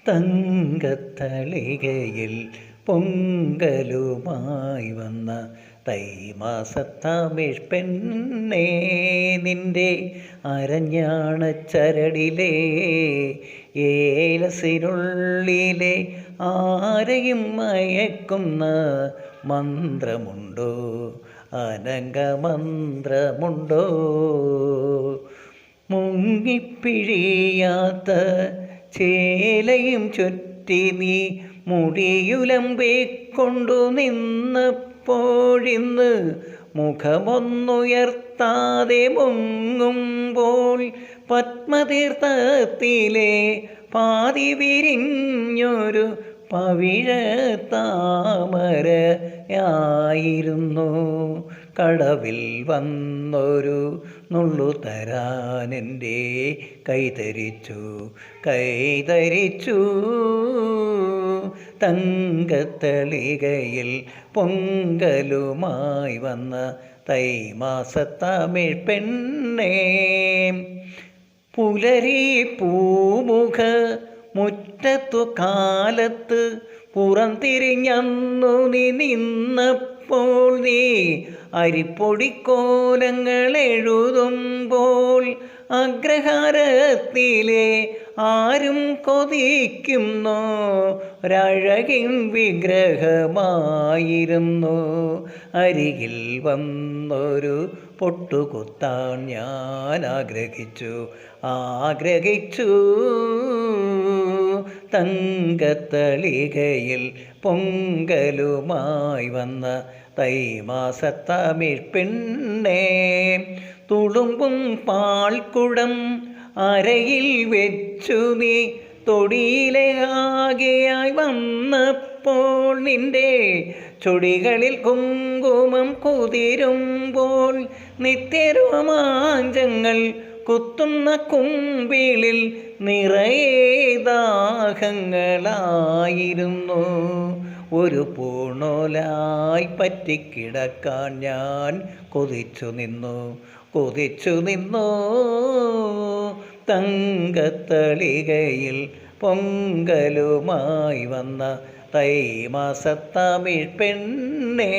തങ്കത്തളികയിൽ പൊങ്കലുമായി വന്ന തൈമാസത്തമിഴ് പെണ്ണേ, നിന്റെ അരഞ്ഞാണച്ചരടിലെ ഏലസിനുള്ളിലെ ആരെയും മയക്കുന്ന മന്ത്രമുണ്ടോ, അനങ്കമന്ത്രമുണ്ടോ? മുങ്ങിപ്പിഴിയാത്ത ചേലയും ചുറ്റി നീ മുടിയുലമ്പിക്കൊണ്ടു നിന്നപ്പോഴിന്ന് മുഖമൊന്നുയർത്താതെ മുങ്ങുമ്പോൾ പത്മതീർത്ഥത്തിലെ പാതി വിരിഞ്ഞൊരു പവിഴത്താമരയായിരുന്നു. കടവിൽ വന്നൊരു നുള്ളു തരാനെൻ്റെ കൈതരിച്ചു. തങ്കത്തളികയിൽ പൊങ്കലുമായി വന്ന തൈമാസത്തമിഴ് പെണ്ണേ, പുലരി പൂമുഖ മുറ്റത്തു കാലത്ത് പുറംതിരിഞ്ഞന്നു നീ നിന്നപ്പോൾ, നീ അരിപ്പൊടിക്കോലങ്ങൾ എഴുതുമ്പോൾ അഗ്രഹാരത്തിലെ ആരും കൊതിക്കുന്നോ ഒരഴകിൻ വിഗ്രഹമായിരുന്നു. അരികിൽ വന്നൊരു പൊട്ടുകുത്താൻ ഞാൻ ആഗ്രഹിച്ചു. തങ്കത്തളികയിൽ പൊങ്കലുമായി വന്ന തൈമാസത്തമിഴ് പെണ്ണേ, തുളുമ്പും പാൽക്കുടം അരയിൽ വെച്ചു നീ തൊടിയിലെ ആകെയായി വന്നപ്പോൾ, നിന്റെ ചുടികളിൽ കുങ്കുമം കുതിരുമ്പോൾ നിത്യരോമാഞ്ചങ്ങൾ കുത്തുന്ന കുമ്പിളിൽ നിറയെ ദാഹങ്ങളായിരുന്നു. ഒരു പൂണോലായി പറ്റിക്കിടക്കാൻ ഞാൻ കൊതിച്ചു നിന്നു. തങ്കത്തളികയിൽ പൊങ്കലുമായി വന്ന തൈമാസത്തമിഴ് പെണ്ണേ.